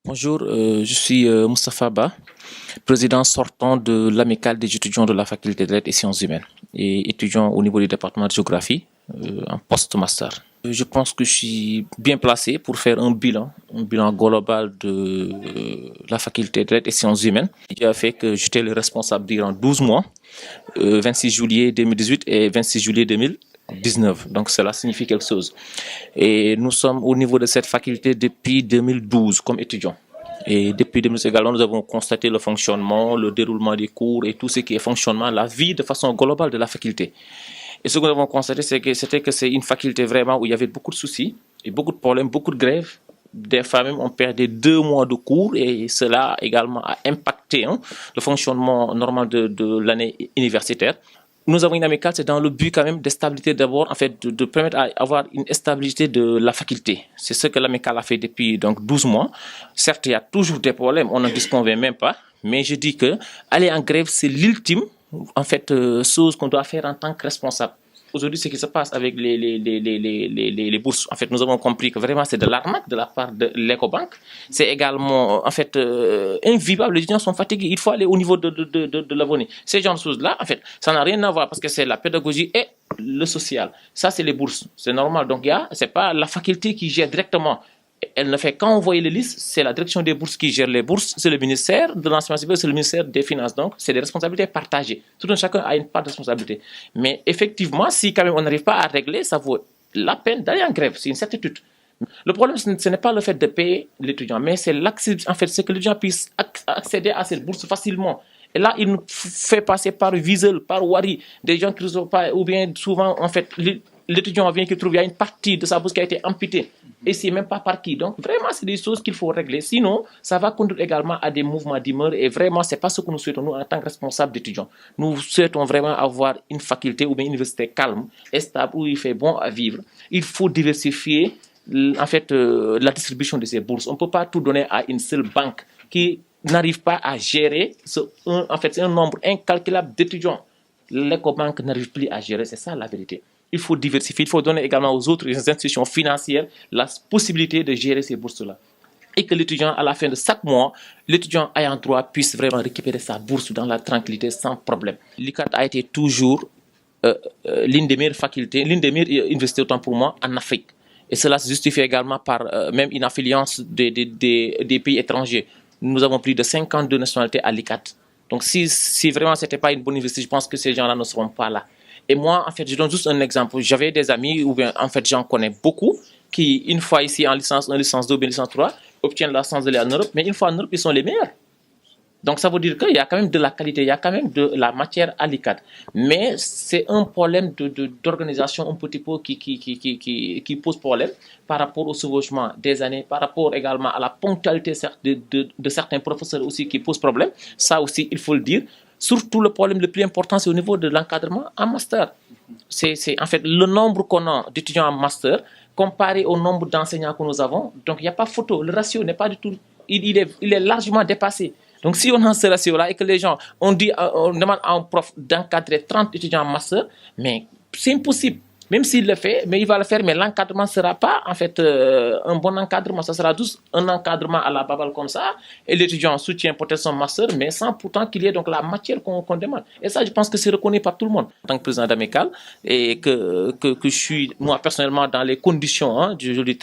Bonjour, je suis Moustapha Ba, président sortant de l'amicale des étudiants de la faculté de lettres et sciences humaines et étudiant au niveau du département de géographie en post-master. Je pense que je suis bien placé pour faire un bilan global de la faculté de lettres et sciences humaines, qui a fait que j'étais le responsable durant 12 mois, 26 juillet 2018 et 26 juillet 2019. Donc cela signifie quelque chose. Et nous sommes au niveau de cette faculté depuis 2012 comme étudiants. Et depuis 2012 également, nous avons constaté le fonctionnement, le déroulement des cours et tout ce qui est fonctionnement, la vie de façon globale de la faculté. Et ce que nous avons constaté, c'était que c'est une faculté vraiment où il y avait beaucoup de soucis et beaucoup de problèmes, beaucoup de grèves. Des fois même, on perdait 2 mois de cours et cela également a impacté le fonctionnement normal de l'année universitaire. Nous avons une amicale, c'est dans le but quand même de stabilité d'abord, en fait, de permettre d'avoir une stabilité de la faculté. C'est ce que l'amicale a fait depuis donc 12 mois. Certes, il y a toujours des problèmes, on n'en disconvient même pas, mais je dis que aller en grève, c'est l'ultime, en fait, chose qu'on doit faire en tant que responsable. Aujourd'hui, ce qui se passe avec les bourses, en fait, nous avons compris que vraiment c'est de l'arnaque de la part de l'Ecobank. C'est également, en fait, invivable. Les étudiants sont fatigués. Il faut aller au niveau de l'avenir. Ces genres de choses-là, en fait, ça n'a rien à voir parce que c'est la pédagogie et le social. Ça, c'est les bourses. C'est normal. Donc, c'est pas la faculté qui gère directement. Elle ne fait qu'envoyer les listes, c'est la direction des bourses qui gère les bourses, c'est le ministère de l'enseignement supérieur, c'est le ministère des Finances. Donc, c'est des responsabilités partagées. Tout un chacun a une part de responsabilité. Mais effectivement, si quand même on n'arrive pas à régler, ça vaut la peine d'aller en grève, c'est une certitude. Le problème, ce n'est pas le fait de payer l'étudiant, mais c'est l'accès, en fait, c'est que l'étudiant puisse accéder à cette bourse facilement. Et là, il nous fait passer par Wiesel, par Wari, des gens qui ne sont pas, ou bien souvent, en fait, l'étudiant vient qu'il trouve, il y a une partie de sa bourse qui a été amputée. Et c'est même pas par qui. Donc, vraiment, c'est des choses qu'il faut régler. Sinon, ça va conduire également à des mouvements d'humeur. Et vraiment, c'est pas ce que nous souhaitons, nous, en tant que responsables d'étudiants. Nous souhaitons vraiment avoir une faculté ou bien une université calme et stable où il fait bon à vivre. Il faut diversifier, en fait, la distribution de ces bourses. On ne peut pas tout donner à une seule banque qui n'arrive pas à gérer en fait, c'est un nombre incalculable d'étudiants. L'Ecobank n'arrive plus à gérer, c'est ça la vérité. Il faut diversifier, il faut donner également aux autres institutions financières la possibilité de gérer ces bourses-là. Et que l'étudiant, à la fin de chaque mois, l'étudiant ayant droit puisse vraiment récupérer sa bourse dans la tranquillité sans problème. L'ICAT a été toujours l'une des meilleures facultés, l'une des meilleures universités, autant pour moi, en Afrique. Et cela se justifie également par même une affiliance des pays étrangers. Nous avons plus de 52 nationalités à l'ICAT. Donc si vraiment ce n'était pas une bonne université, je pense que ces gens-là ne seront pas là. Et moi, en fait, je donne juste un exemple. J'avais des amis, ou bien, en fait, j'en connais beaucoup, qui, une fois ici en licence 1, licence 2, licence 3, obtiennent la chance d'aller en Europe, mais une fois en Europe, ils sont les meilleurs. Donc, ça veut dire qu'il y a quand même de la qualité, il y a quand même de la matière à l'ICAT. Mais c'est un problème d'organisation un petit peu qui pose problème par rapport au chevauchement des années, par rapport également à la ponctualité de certains professeurs aussi qui pose problème. Ça aussi, il faut le dire. Surtout, le problème le plus important, c'est au niveau de l'encadrement en master. C'est en fait le nombre qu'on a d'étudiants en master comparé au nombre d'enseignants que nous avons. Donc, il n'y a pas photo. Le ratio n'est pas du tout... Il est largement dépassé. Donc, si on a ce ratio-là et que les gens, on demande à un prof d'encadrer 30 étudiants en master, mais c'est impossible. Même s'il le fait, mais il va le faire, mais l'encadrement ne sera pas en fait un bon encadrement. Ça sera juste un encadrement à la babale comme ça. Et l'étudiant soutient peut-être son master, mais sans pourtant qu'il y ait donc la matière qu'on demande. Et ça, je pense que c'est reconnu par tout le monde. En tant que président d'amicale, et que je suis, moi, personnellement, dans les conditions, je dis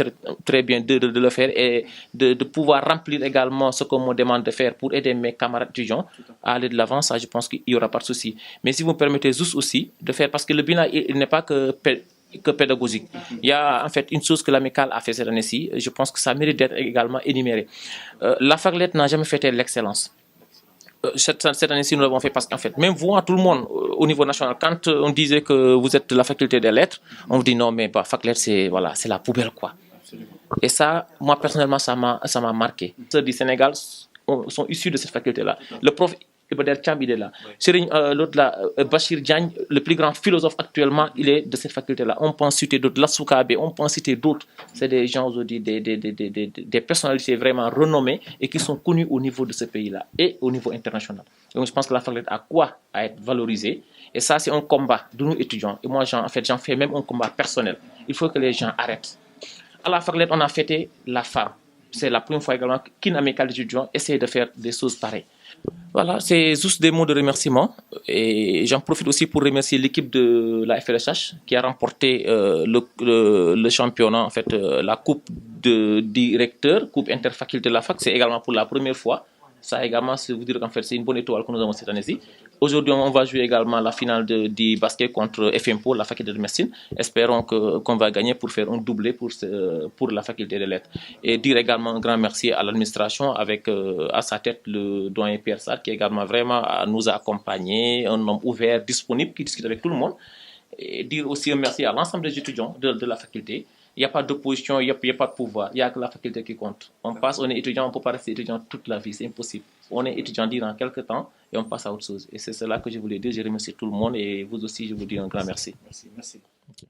très bien de le faire et de pouvoir remplir également ce qu'on me demande de faire pour aider mes camarades étudiants à aller de l'avant. Ça, je pense qu'il n'y aura pas de souci. Mais si vous me permettez juste aussi de faire, parce que le bilan, il n'est pas que pédagogique. Il y a en fait une chose que l'amicale a fait cette année-ci, je pense que ça mérite d'être également énuméré. La faculté n'a jamais fêté l'excellence. Cette année-ci, nous l'avons fait parce qu'en fait, même vous, tout le monde, au niveau national, quand on disait que vous êtes de la faculté des lettres, on vous dit non, mais bah, fac lettres, c'est la poubelle, quoi. Et ça, moi, personnellement, ça m'a marqué. Ceux du Sénégal sont issus de cette faculté-là. Le prof Ibader Cham, il est là. L'autre là, Bachir Diagne, le plus grand philosophe actuellement, il est de cette faculté-là. On peut en citer d'autres, Lassoukabe, on peut en citer d'autres. C'est des gens aujourd'hui, des personnalités vraiment renommées et qui sont connues au niveau de ce pays-là et au niveau international. Donc je pense que la faculté a quoi à être valorisée. Et ça, c'est un combat de nous étudiants. Et moi, j'en fais même un combat personnel. Il faut que les gens arrêtent. À la faculté, on a fêté la femme. c'est la première fois également qu'une amicale d'étudiants essaie de faire des choses pareilles. Voilà, c'est juste des mots de remerciement et j'en profite aussi pour remercier l'équipe de la FLSH qui a remporté le championnat, en fait, la coupe de directeur, coupe interfaculté de la fac, c'est également pour la première fois. Ça également, c'est vous dire qu'en fait, c'est une bonne étoile que nous avons cette année-ci. Aujourd'hui, on va jouer également la finale du basket contre FMPO, la faculté de médecine. Espérons qu'on va gagner pour faire un doublé pour la faculté de lettres. Et dire également un grand merci à l'administration avec à sa tête le doyen Pierre Sarr qui également vraiment nous a accompagnés, un homme ouvert, disponible, qui discute avec tout le monde. Et dire aussi un merci à l'ensemble des étudiants de la faculté. Il n'y a pas d'opposition, il n'y a pas de pouvoir, il n'y a que la faculté qui compte. On est étudiant, on ne peut pas rester étudiant toute la vie, c'est impossible. On est étudiant durant quelques temps et on passe à autre chose. Et c'est cela que je voulais dire. Je remercie tout le monde et vous aussi, je vous dis un grand merci. Merci. Okay.